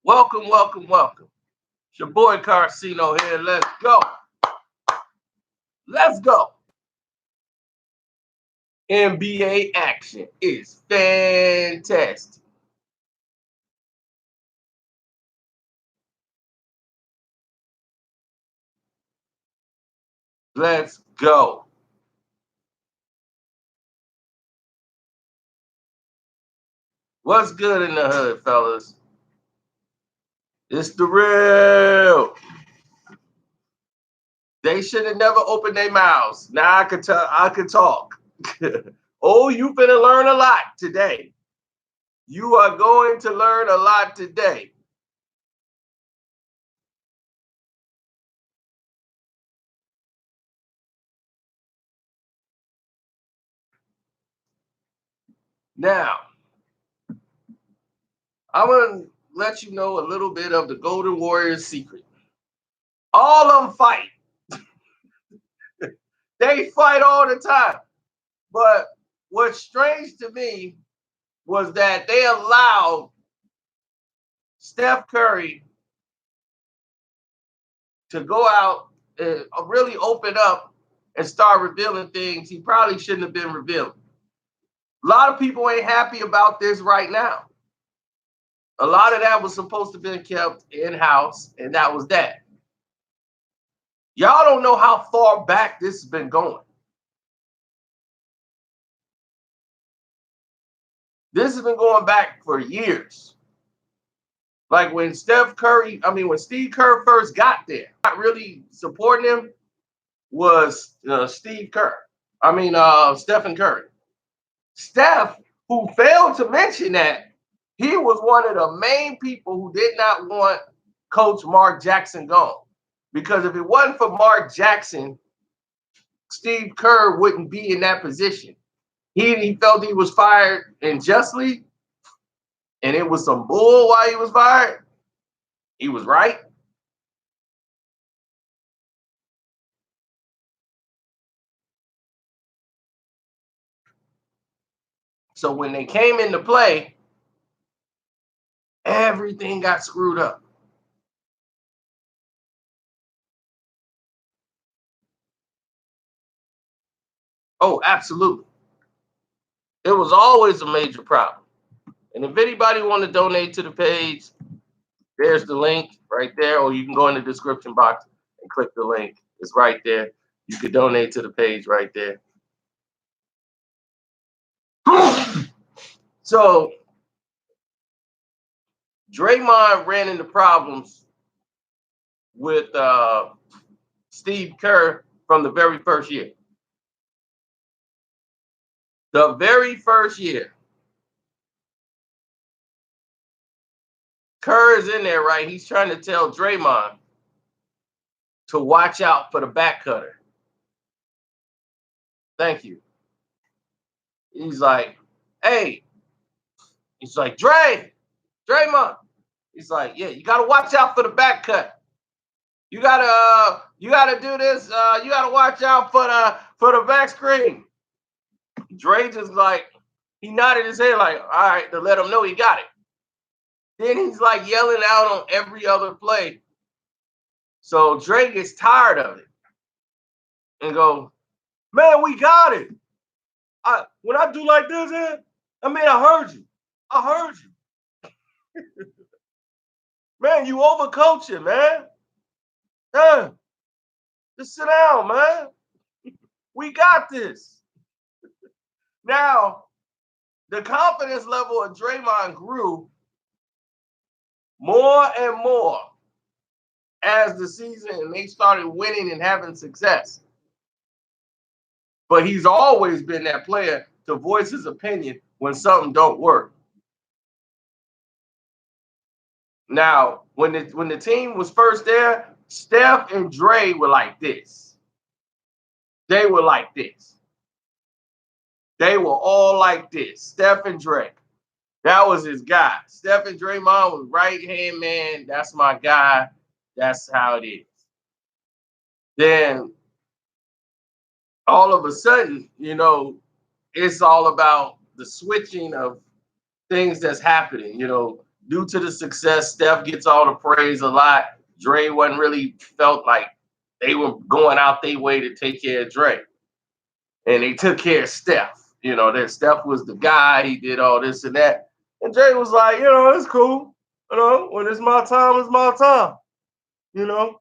Welcome, welcome, welcome. It's your boy Carcino here. Let's go. Let's go. NBA action is fantastic. Let's go. What's good in the hood, fellas? It's the real. They should have never opened their mouths. Now I could tell. I could talk. Oh, you finna learn a lot today. You are going to learn a lot today. Now, I'm gonna let you know a little bit of the Golden Warriors secret. All of them fight. They fight all the time. But what's strange to me was that they allowed Steph Curry to go out and really open up and start revealing things he probably shouldn't have been revealing. A lot of people ain't happy about this right now. A lot of that was supposed to be kept in-house, and that was that. Y'all don't know how far back this has been going. This has been going back for years. Like when Steve Kerr first got there, not really supporting him was Steve Kerr. Stephen Curry. Steph, who failed to mention that he was one of the main people who did not want Coach Mark Jackson gone. Because if it wasn't for Mark Jackson, Steve Kerr wouldn't be in that position. He felt he was fired unjustly, and it was some bull why he was fired. He was right. So when they came into play, everything got screwed up. Oh, absolutely. It was always a major problem. And if anybody want to donate to the page, there's the link right there, or you can go in the description box and click the link. It's right there. You can donate to the page right there. So Draymond ran into problems with Steve Kerr from the very first year. The very first year. Kerr is in there, right? He's trying to tell Draymond to watch out for the back cutter. Thank you. He's like, hey. He's like, Draymond. He's like, yeah, you gotta watch out for the back cut. You gotta do this. You gotta watch out for the back screen. Dre just like he nodded his head like, all right, to let him know he got it. Then he's like yelling out on every other play. So Dre gets tired of it and go, man, we got it. When I do like this, I heard you. I heard you. Man, you overcoaching, man. Just sit down, man. We got this. Now, the confidence level of Draymond grew more and more as the season and they started winning and having success. But he's always been that player to voice his opinion when something don't work. Now, when the team was first there, Steph and Dre were like this. They were like this. They were all like this. Steph and Dre. That was his guy. Steph and Draymond was right-hand man. That's my guy. That's how it is. Then all of a sudden, it's all about the switching of things that's happening. due to the success, Steph gets all the praise a lot. Dre wasn't really felt like they were going out their way to take care of Dre. And they took care of Steph. You know, that Steph was the guy. He did all this and that. And Dre was like, you know, it's cool. You know, when it's my time, it's my time. You know?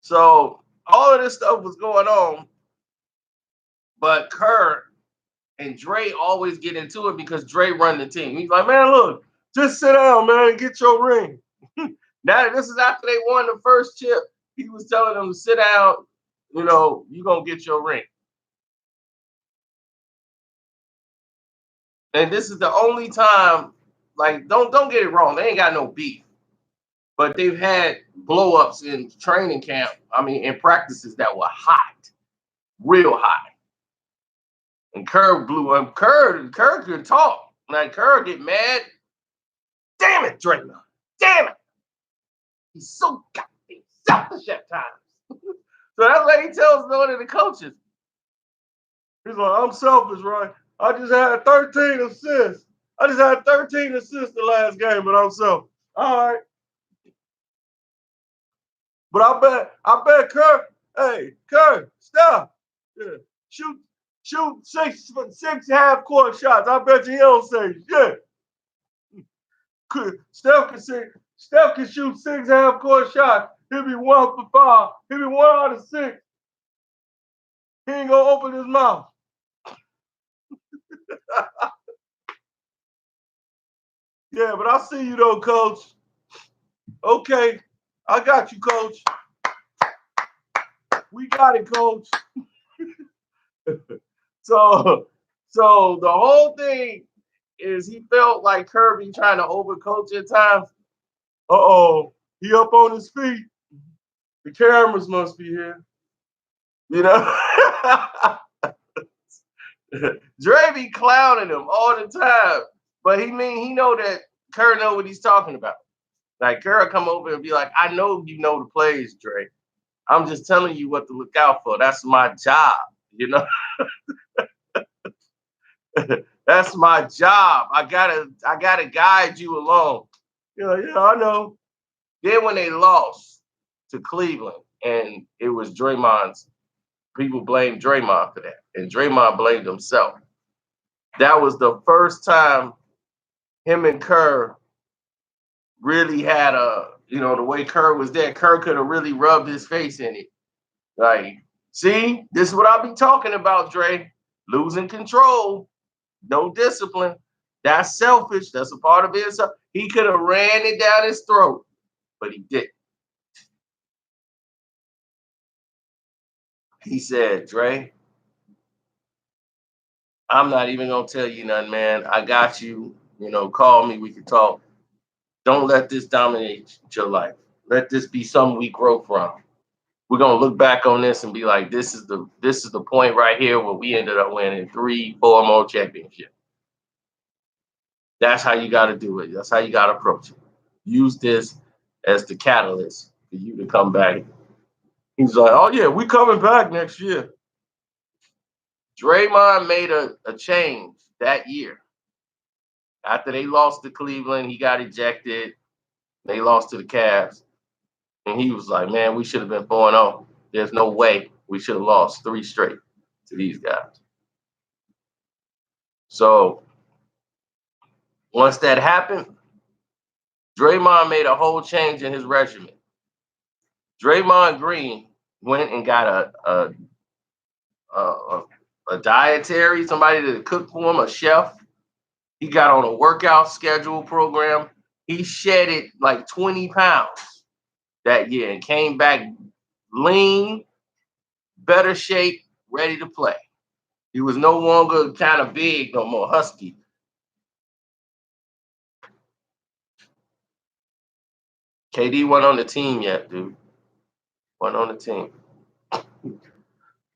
So all of this stuff was going on. But Kerr and Dre always get into it because Dre run the team. He's like, man, look, just sit down, man, and get your ring. Now, this is after they won the first chip. He was telling them to sit down, you know, you're going to get your ring. And this is the only time, like, don't get it wrong. They ain't got no beef. But they've had blow-ups in training camp, in practices that were hot, real hot. And Kerr blew him. Kerr could talk. Like, Kerr get mad. Damn it, Draymond. Damn it. He's so goddamn selfish at times. So that's what he tells one of the coaches. He's like, I'm selfish, right? I just had 13 assists. I just had 13 assists the last game, but I'm selfish. All right. But I bet Kerr, hey, Kerr, stop. Yeah. Shoot six half-court shots. I bet you he don't say shit. Steph can shoot 6 half-court shots. He'll be 1 for 5. He'll be 1 out of 6. He ain't gonna open his mouth. Yeah, but I see you though, coach. Okay, I got you, coach. We got it, coach. So the whole thing is he felt like Kirby trying to overcoach at times. Uh-oh, he up on his feet. The cameras must be here. You know? Dre be clowning him all the time. But he know that Kerr know what he's talking about. Like, Kerr come over and be like, I know you know the plays, Dre. I'm just telling you what to look out for. That's my job, you know? That's my job. I gotta guide you along. Yeah, I know. Then when they lost to Cleveland, and it was Draymond's, people blamed Draymond for that, and Draymond blamed himself. That was the first time him and Kerr really had the way Kerr was there. Kerr could have really rubbed his face in it. Like, see, this is what I be talking about, Dre. Losing control, no discipline. That's selfish. That's a part of it. He could have ran it down his throat, but he didn't. He said, Dre, I'm not even going to tell you nothing, man. I got you. Call me. We can talk. Don't let this dominate your life. Let this be something we grow from. We're going to look back on this and be like, this is the point right here where we ended up winning 3-4 more championships. That's how you got to do it. That's how you got to approach it. Use this as the catalyst for you to come back. He's like, oh, yeah, we coming back next year. Draymond made a change that year. After they lost to Cleveland, he got ejected. They lost to the Cavs. And he was like, man, we should have been 4-0. There's no way we should have lost 3 straight to these guys. So once that happened, Draymond made a whole change in his regimen. Draymond Green went and got a dietary, somebody to cook for him, a chef. He got on a workout schedule program. He shedded like 20 pounds that year and came back lean, better shape, ready to play. He was no longer kind of big, no more husky. KD wasn't on the team yet, dude. Wasn't on the team.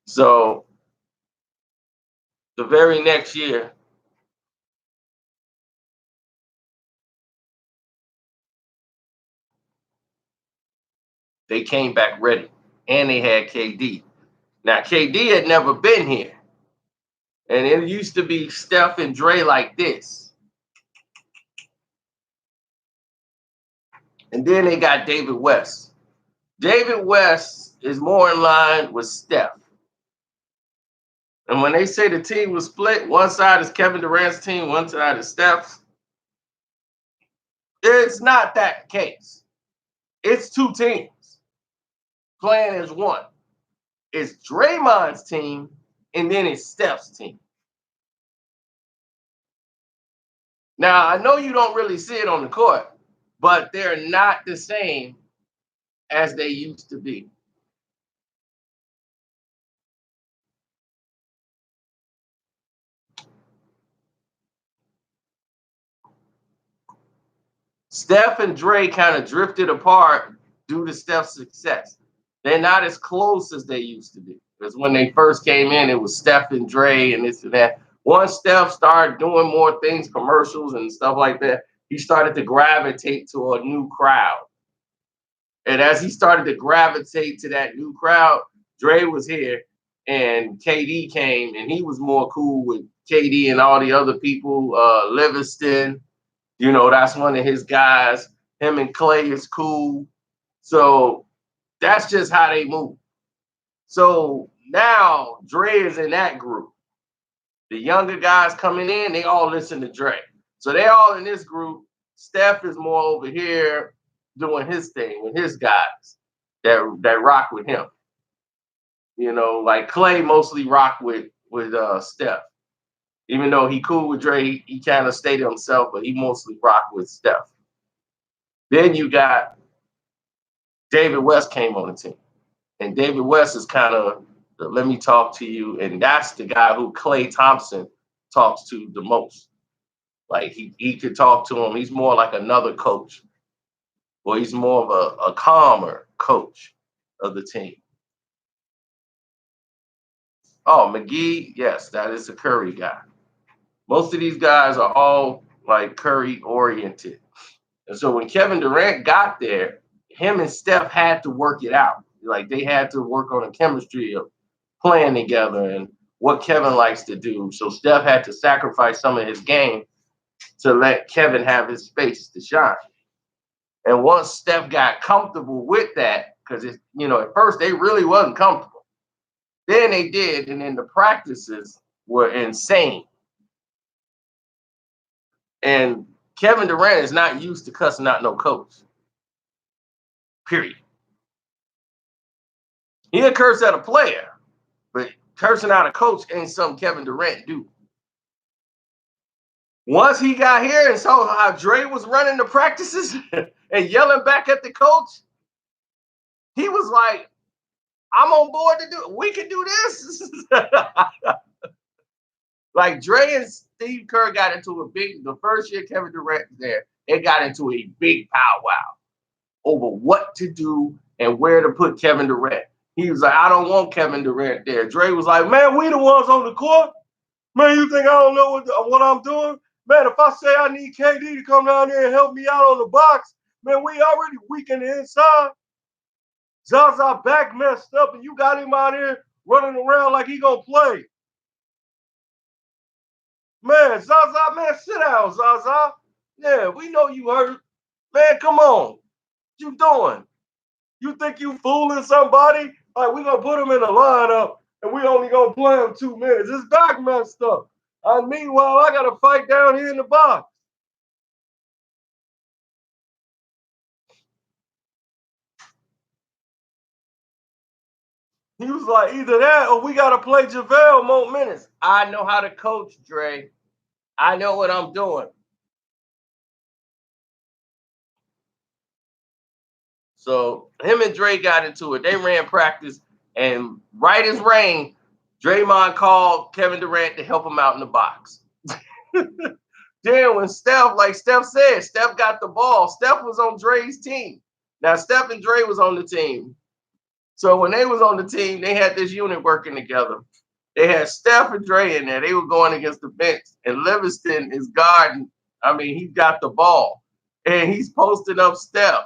So the very next year, they came back ready, and they had KD. Now, KD had never been here, and it used to be Steph and Dre like this. And then they got David West. David West is more in line with Steph. And when they say the team was split, one side is Kevin Durant's team, one side is Steph's, it's not that case. It's two teams playing as one. It's Draymond's team, and then it's Steph's team. Now, I know you don't really see it on the court, but they're not the same as they used to be. Steph and Dre kind of drifted apart due to Steph's success. They're not as close as they used to be. Because when they first came in, it was Steph and Dre and this and that. Once Steph started doing more things, commercials and stuff like that, he started to gravitate to a new crowd. And as he started to gravitate to that new crowd, Dre was here and KD came, and he was more cool with KD and all the other people, Livingston. You know, that's one of his guys. Him and Clay is cool. So that's just how they move. So now Dre is in that group. The younger guys coming in, they all listen to Dre. So they all in this group. Steph is more over here doing his thing with his guys that rock with him. You know, like Clay mostly rock with Steph. Even though he cool with Dre, he kind of stayed himself, but he mostly rock with Steph. Then you got David West came on the team. And David West is kind of the let me talk to you. And that's the guy who Klay Thompson talks to the most. Like he could talk to him. He's more like another coach. Or he's more of a calmer coach of the team. Oh, McGee, yes, that is a Curry guy. Most of these guys are all like Curry oriented. And so when Kevin Durant got there, him and Steph had to work it out. Like they had to work on the chemistry of playing together and what Kevin likes to do. So Steph had to sacrifice some of his game to let Kevin have his space to shine. And once Steph got comfortable with that, because at first they really wasn't comfortable. Then they did, and then the practices were insane. And Kevin Durant is not used to cussing out no coach. Period. He'll curse at a player, but cursing out a coach ain't something Kevin Durant do. Once he got here and saw how Dre was running the practices and yelling back at the coach, he was like, I'm on board to do it. We can do this. Like Dre and Steve Kerr got into the first year Kevin Durant was there, they got into a big powwow over what to do and where to put Kevin Durant. He was like, I don't want Kevin Durant there. Dre was like, man, we the ones on the court. Man, you think I don't know what I'm doing? Man, if I say I need KD to come down there and help me out on the box, man, we already weak in the inside. Zaza back messed up, and you got him out here running around like he gonna play. Man, Zaza, man, sit down, Zaza. Yeah, we know you hurt. Man, come on. What you doing? You think you fooling somebody? Like, we gonna put him in the lineup, and we only gonna play him 2 minutes. His back messed up. Meanwhile, I gotta fight down here in the box. He was like, either that or we got to play JaVale more minutes. I know how to coach, Dre. I know what I'm doing. So him and Dre got into it. They ran practice, and right as rain, Draymond called Kevin Durant to help him out in the box. Then when Steph, like Steph said, Steph got the ball. Steph was on Dre's team. Now, Steph and Dre was on the team. So when they was on the team, they had this unit working together. They had Steph and Dre in there. They were going against the bench. And Livingston is guarding. He got the ball. And he's posting up Steph.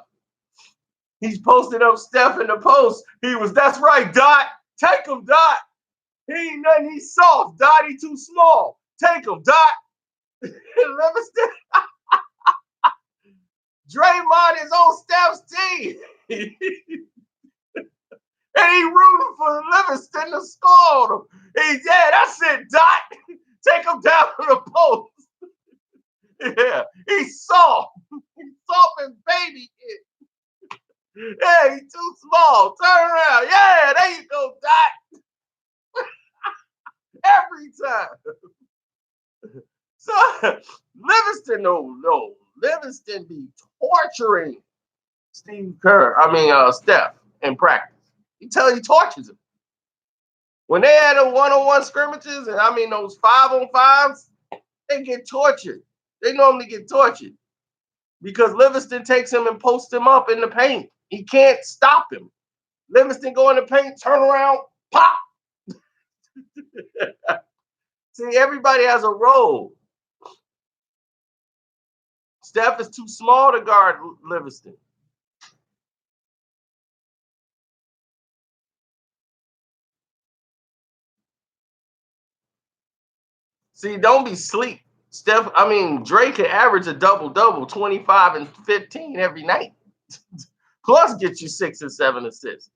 He's posting up Steph in the post. That's right, Dot. Take him, Dot. He ain't nothing. He's soft. Dot, he too small. Take him, Dot. Livingston. Draymond is on Steph's team. And he rooting for Livingston to score him. Yeah, that's it, Dot. Take him down to the post. Yeah, he's soft. He's soft as baby kid. Yeah, he's too small. Turn around. Yeah, there you go, Dot. Every time. So Livingston, no. Livingston be torturing Steph in practice. He tortures him. When they had a one-on-one scrimmages, and those 5-on-5s, they get tortured. They normally get tortured because Livingston takes him and posts him up in the paint. He can't stop him. Livingston go in the paint, turn around, pop. See, everybody has a role. Steph is too small to guard Livingston. See, don't be sleep. Drake can average a double-double, 25 and 15 every night. Plus get you 6 and 7 assists.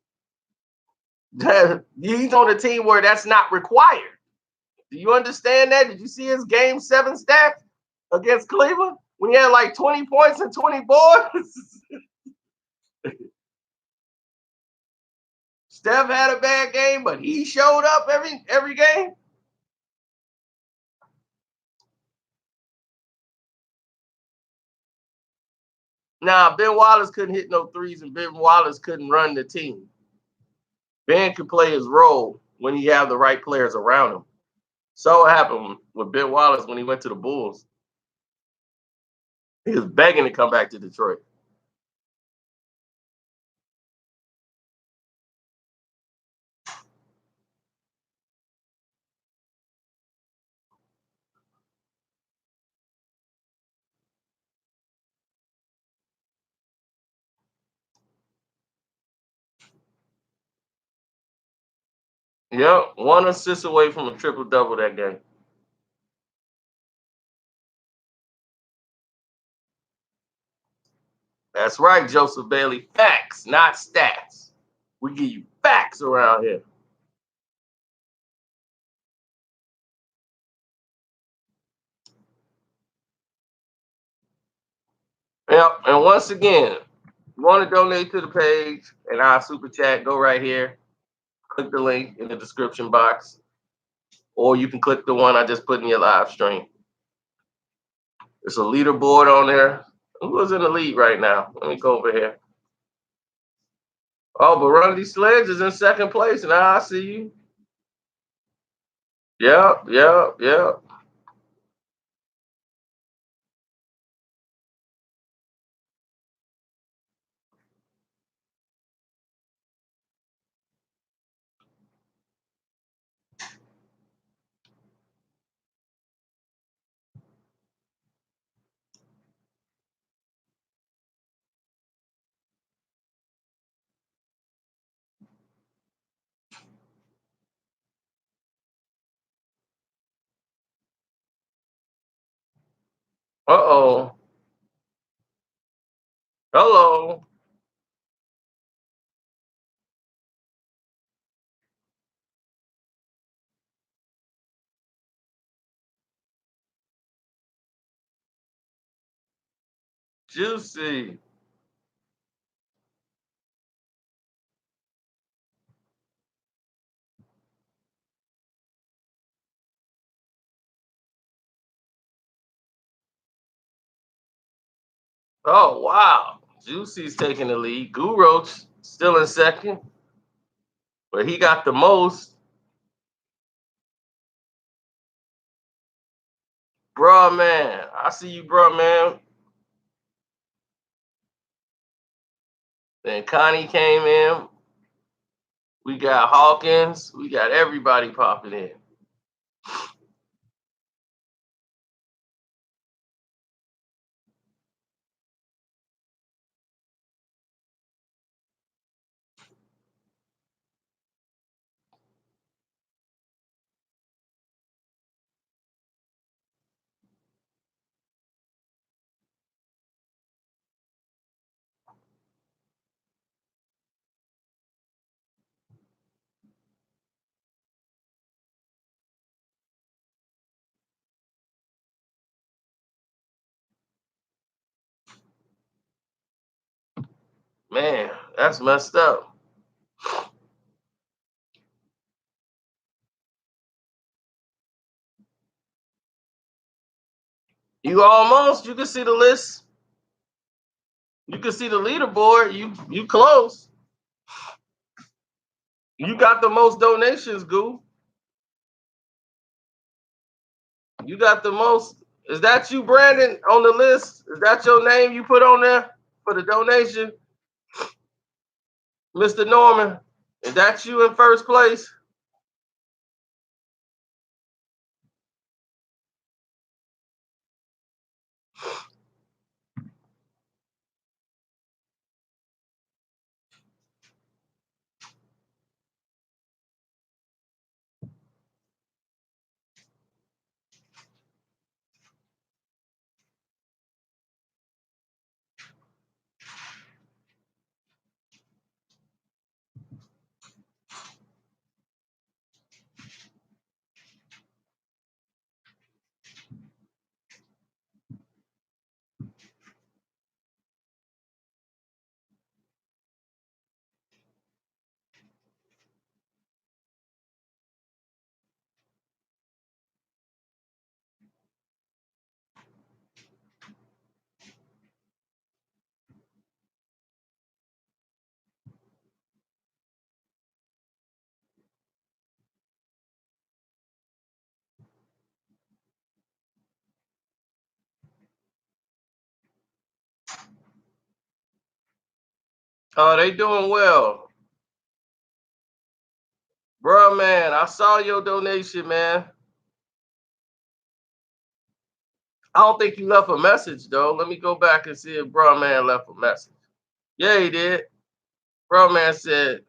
He's on a team where that's not required. Do you understand that? Did you see his game 7 stats against Cleveland when he had like 20 points and 20 boards? Steph had a bad game, but he showed up every game. Nah, Ben Wallace couldn't hit no threes, and Ben Wallace couldn't run the team. Ben could play his role when he have the right players around him. So what happened with Ben Wallace when he went to the Bulls. He was begging to come back to Detroit. Yep, 1 assist away from a triple-double that game. That's right, Joseph Bailey. Facts, not stats. We give you facts around here. Yep, and once again, you want to donate to the page and our super chat, go right here. Click the link in the description box. Or you can click the one I just put in your live stream. There's a leaderboard on there. Who's in the lead right now? Let me go over here. Oh, but Rundy Sledge is in second place. Now I see you. Yep. Uh-oh. Hello. Juicy. Oh, wow. Juicy's taking the lead. Guroch still in second. But he got the most. Bruh, man. I see you, bruh, man. Then Connie came in. We got Hawkins. We got everybody popping in. Man, that's messed up. You can see the list. You can see the leaderboard. You close. You got the most donations, Goo. You got the most. Is that you, Brandon, on the list? Is that your name you put on there for the donation? Mr. Norman, is that you in first place? Oh, they doing well. Bro, man, I saw your donation, man. I don't think you left a message, though. Let me go back and see if Bro, man left a message. Yeah, he did. Bro, man said,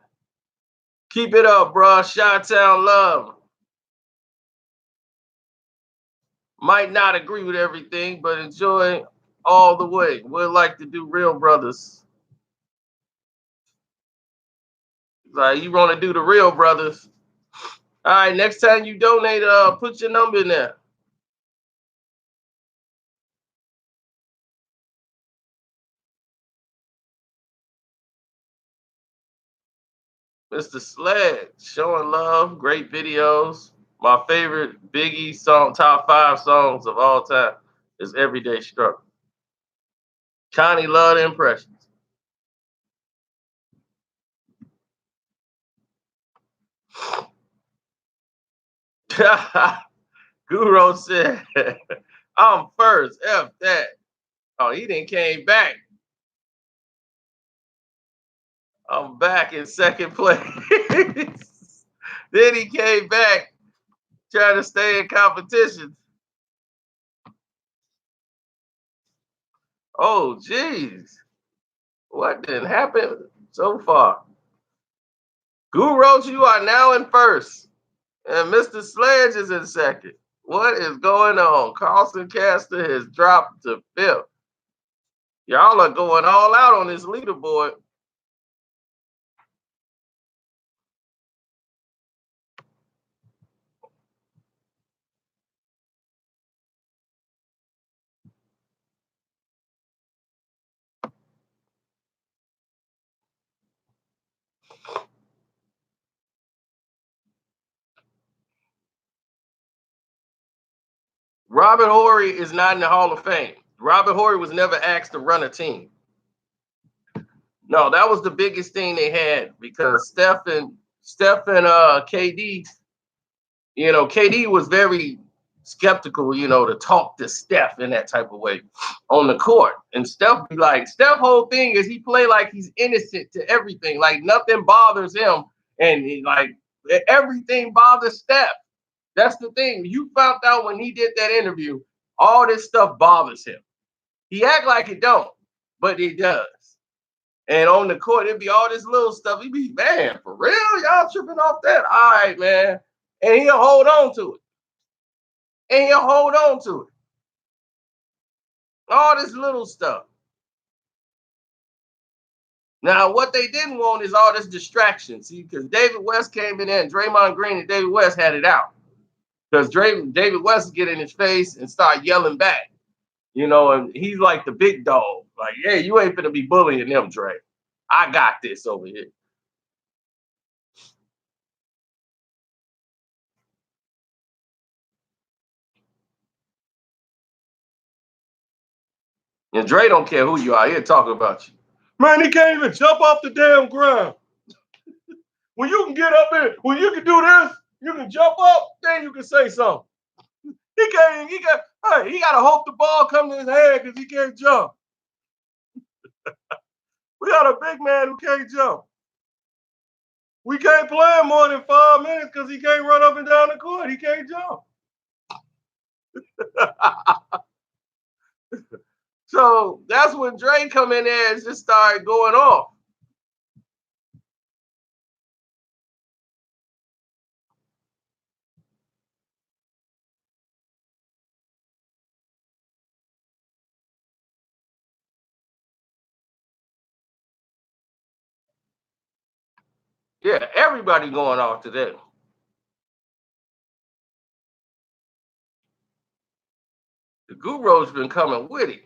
keep it up, bro. Chi-Town love. Might not agree with everything, but enjoy all the way. We'd like to do real brothers. Like, you want to do the real brothers. All right, next time you donate, put your number in there. Mr. Sled, showing love, great videos. My favorite Biggie song, top 5 songs of all time, is Everyday Struggle. Connie love the impressions. Guru said, I'm first. F that. Oh, he didn't came back. I'm back in second place. Then he came back trying to stay in competition. Oh, geez. What didn't happen so far? Guru, you are now in first. And Mr. Sledge is in second. What is going on? Carlson Caster has dropped to fifth. Y'all are going all out on this leaderboard. Robert Horry is not in the Hall of Fame. Robert Horry was never asked to run a team. No, that was the biggest thing they had because Steph and KD, KD was very skeptical, to talk to Steph in that type of way on the court. And Steph whole thing is he play like he's innocent to everything, like nothing bothers him, and everything bothers Steph. That's the thing. You found out when he did that interview, all this stuff bothers him. He act like it don't, but it does. And on the court, it'd be all this little stuff. He'd be, man, for real? Y'all tripping off that? All right, man. And he'll hold on to it. All this little stuff. Now, what they didn't want is all this distraction. See, because David West came in there and Draymond Green and David West had it out. Because David West get in his face and start yelling back. And he's like the big dog. Like, hey, you ain't gonna be bullying them, Dre. I got this over here. And Dre don't care who you are. He'll talk about you. Man, he can't even jump off the damn ground. When you can get up in, when you can do this, you can jump up, then you can say something. He can't, he got to hope the ball come to his head because he can't jump. We got a big man who can't jump. We can't play him more than 5 minutes because he can't run up and down the court. He can't jump. So that's when Dre come in there and just started going off. Yeah, everybody going off today. The Guru's been coming with it.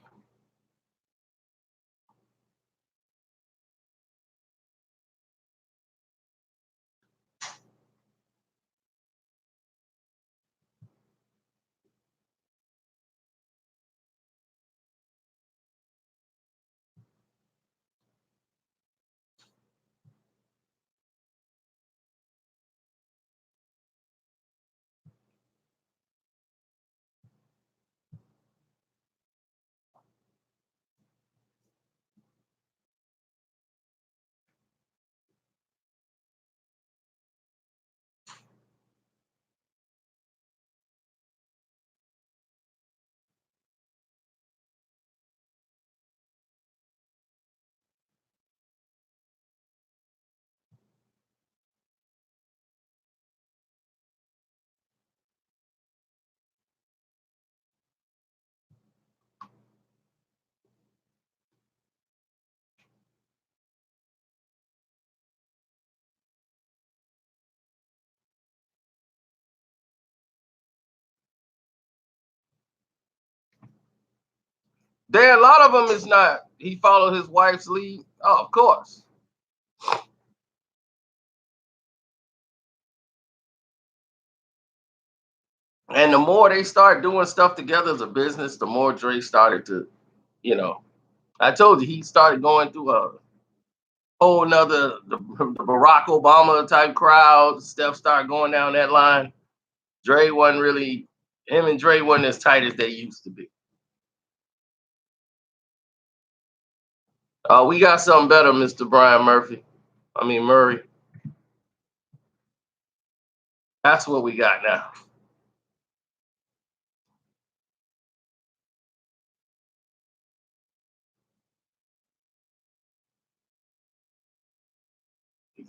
There, a lot of them is not. He followed his wife's lead. Oh, of course. And the more they start doing stuff together as a business, the more Dre started to, you know, I told you he started going through a whole nother the Barack Obama type crowd. Steph started going down that line. Dre wasn't really him and Dre wasn't as tight as they used to be. We got something better, Mr. Brian Murphy. I mean Murray. That's what we got now.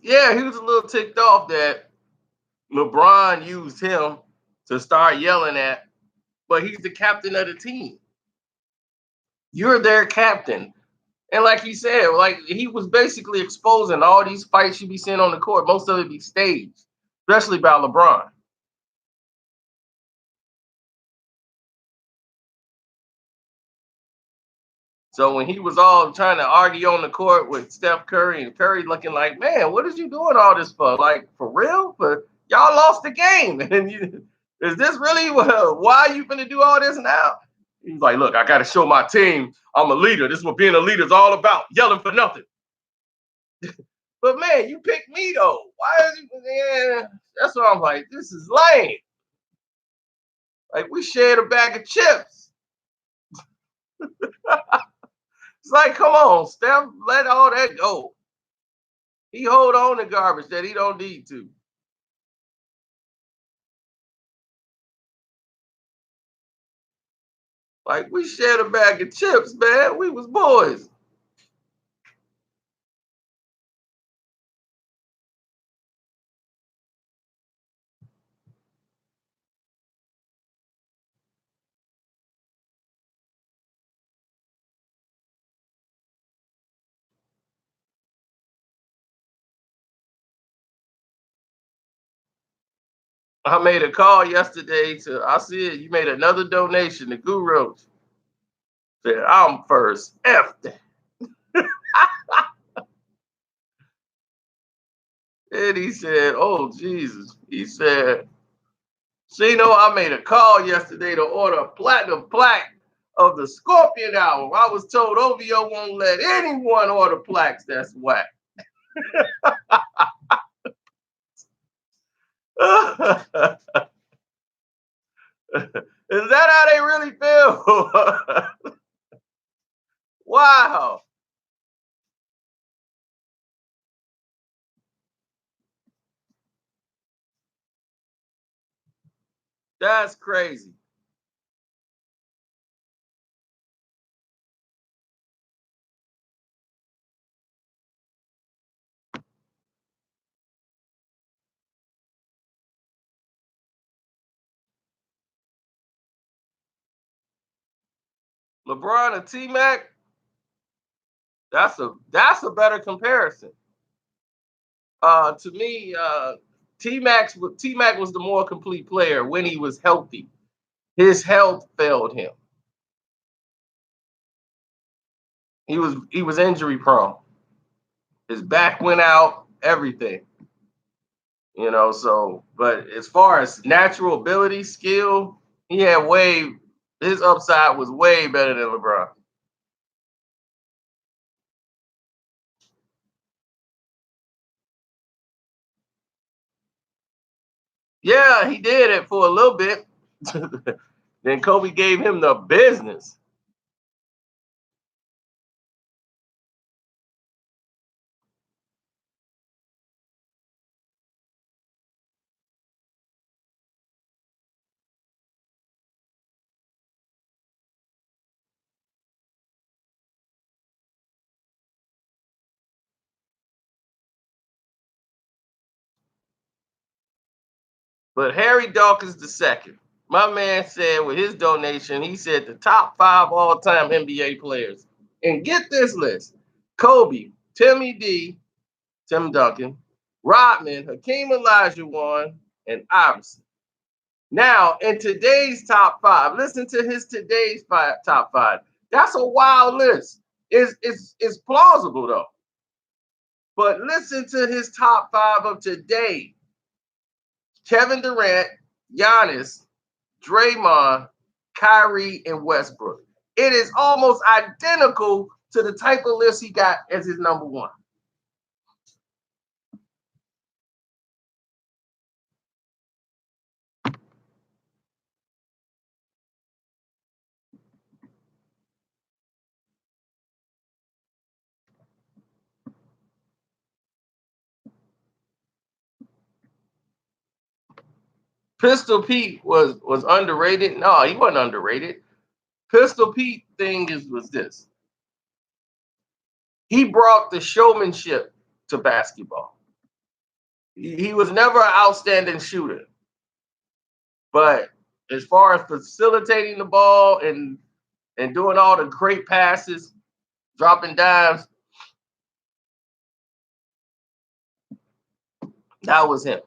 Yeah, he was a little ticked off that LeBron used him to start yelling at, but he's the captain of the team. You're their captain. And like he said, like he was basically exposing all these fights you be seeing on the court. Most of it be staged, especially by LeBron. So when he was all trying to argue on the court with Steph Curry and Curry looking like, man, what is you doing all this for? Like for real? But y'all lost the game, and is this really why you gonna do all this now? He's like, look, I got to show my team I'm a leader. This is what being a leader is all about. Yelling for nothing. But man, you picked me though. Why is you? Yeah, that's what I'm like. This is lame. Like we shared a bag of chips. It's like, come on, Steph, let all that go. He hold on to garbage that he don't need to. Like we shared a bag of chips, man. We was boys. I made a call yesterday to. I see it. You made another donation to Gurus. Said I'm first. F that. And he said, "Oh Jesus." He said, "Chino, I made a call yesterday to order a platinum plaque of the Scorpion album. I was told OVO won't let anyone order plaques that's whack." Is that how they really feel? Wow. That's crazy. LeBron and T Mac, that's a better comparison. To me, T Mac was the more complete player when he was healthy. His health failed him. He was injury prone. His back went out, everything. So but as far as natural ability, skill, he had way his upside was way better than LeBron. Yeah, he did it for a little bit. Then Kobe gave him the business. But Harry Dawkins the second, my man said with his donation, he said the top 5 all-time NBA players. And get this list: Kobe, Timmy D, Tim Duncan, Rodman, Hakeem Olajuwon, and Iverson. Now, in today's top 5, listen to his top 5. That's a wild list. It's plausible though. But listen to his top 5 of today: Kevin Durant, Giannis, Draymond, Kyrie, and Westbrook. It is almost identical to the type of list he got as his number one. Pistol Pete was underrated. No, he wasn't underrated. Pistol Pete thing was this. He brought the showmanship to basketball. He was never an outstanding shooter, but as far as facilitating the ball and doing all the great passes, dropping dimes, that was him.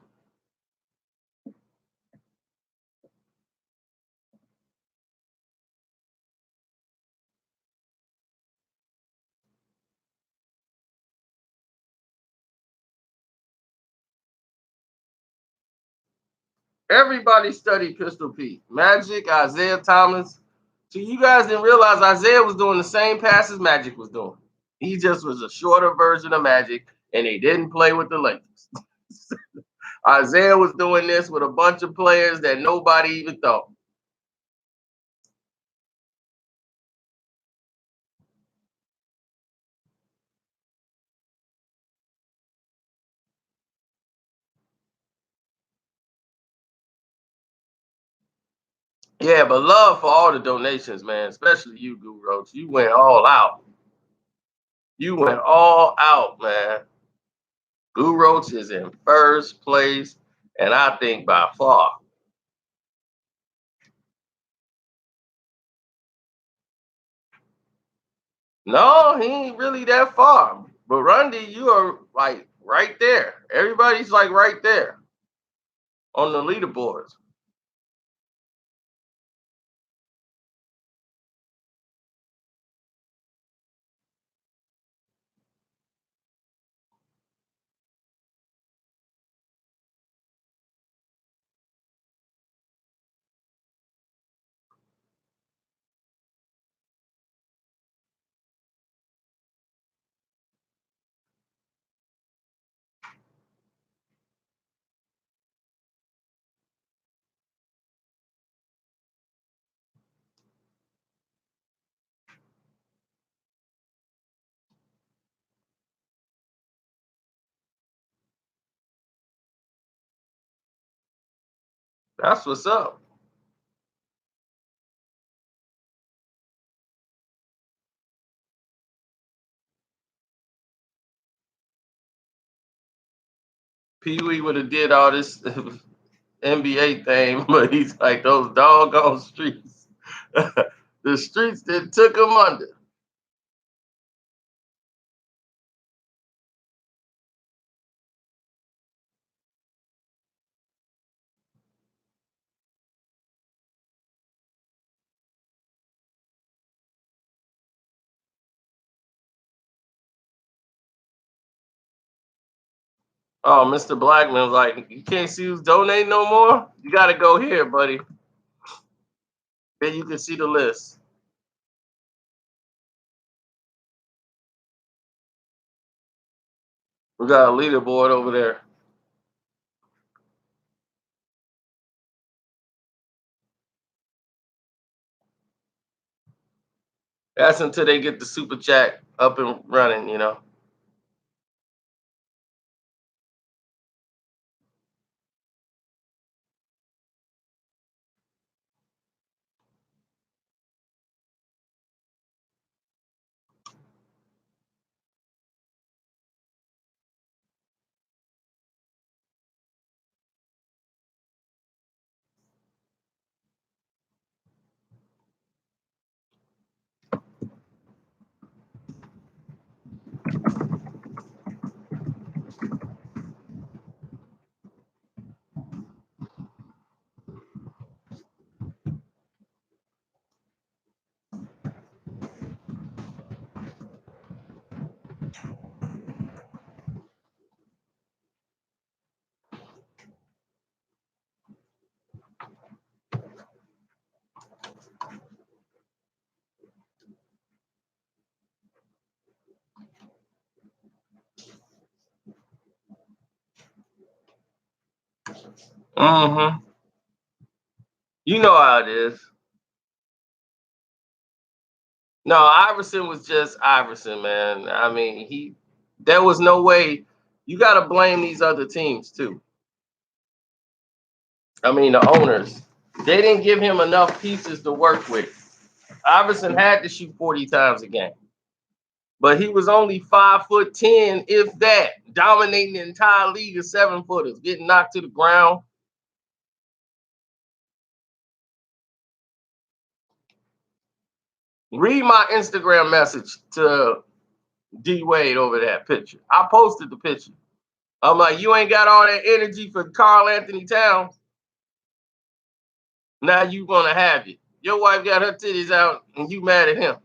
Everybody studied Pistol Pete. Magic, Isaiah Thomas. So you guys didn't realize Isaiah was doing the same passes Magic was doing. He just was a shorter version of Magic, and they didn't play with the Lakers. Isaiah was doing this with a bunch of players that nobody even thought. Yeah, but love for all the donations, man, especially you, Guru Roach. You went all out. You went all out, man. Guru Roach is in first place, and I think by far. No, he ain't really that far. But Rundy, you are like right there. Everybody's like right there on the leaderboards. That's what's up. Pee Wee would have did all this NBA thing, but he's like those doggone streets. The streets that took him under. Oh, Mr. Blackman's like, you can't see who's donating no more? You got to go here, buddy. Then you can see the list. We got a leaderboard over there. That's until they get the super chat up and running, you know. Mm-hmm. You know how it is. No, Iverson was just Iverson, man. I mean, there was no way. You got to blame these other teams too. I mean, the owners. They didn't give him enough pieces to work with. Iverson had to shoot 40 times a game, but he was only 5'10", if that, dominating the entire league of 7-footers, getting knocked to the ground. Read my Instagram message to D Wade over that picture. I posted the picture. I'm like, you ain't got all that energy for Karl Anthony Towns. Now you gonna have it. Your wife got her titties out, and you mad at him.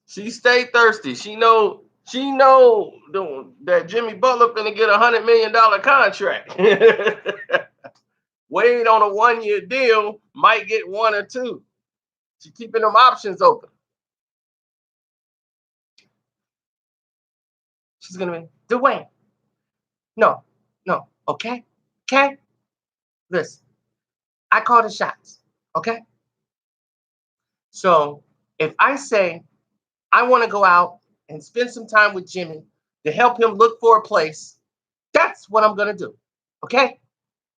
She stay thirsty. She know that Jimmy Butler gonna get $100 million contract. Wade on a 1-year deal might get one or two. She's keeping them options open. She's gonna be Dwayne. No, no, okay, okay. Listen, I call the shots. Okay. So if I say I want to go out and spend some time with Jimmy to help him look for a place, that's what I'm gonna do. Okay.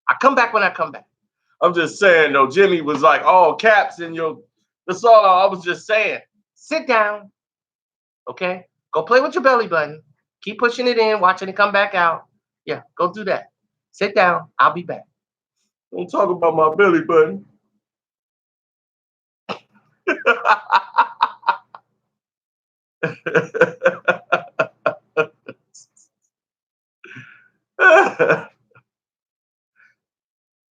I come back when I come back. I'm just saying though, Jimmy was like all caps in your. That's all I was just saying. Sit down. Okay. Go play with your belly button. Keep pushing it in, watching it come back out. Yeah, go do that. Sit down. I'll be back. Don't talk about my belly button.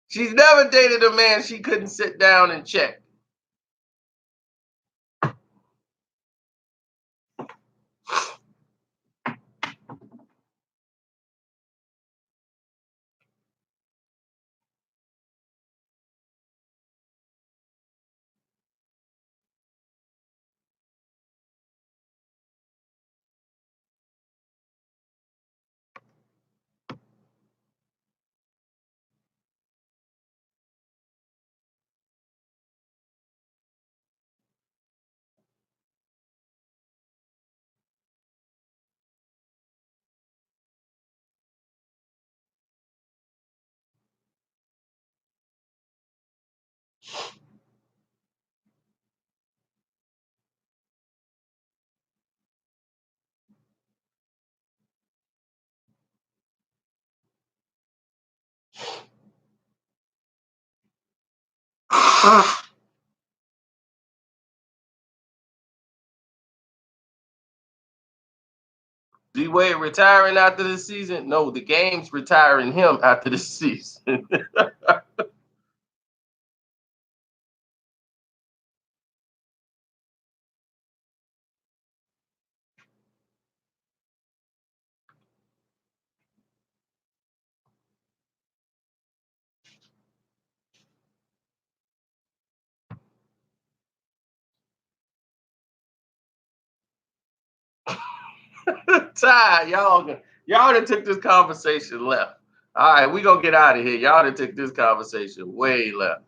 She's never dated a man she couldn't sit down and check. D-Wade retiring after this season? No, the game's retiring him after this season. Ty, y'all that took this conversation left. All right, we gonna get out of here. Y'all that took this conversation way left.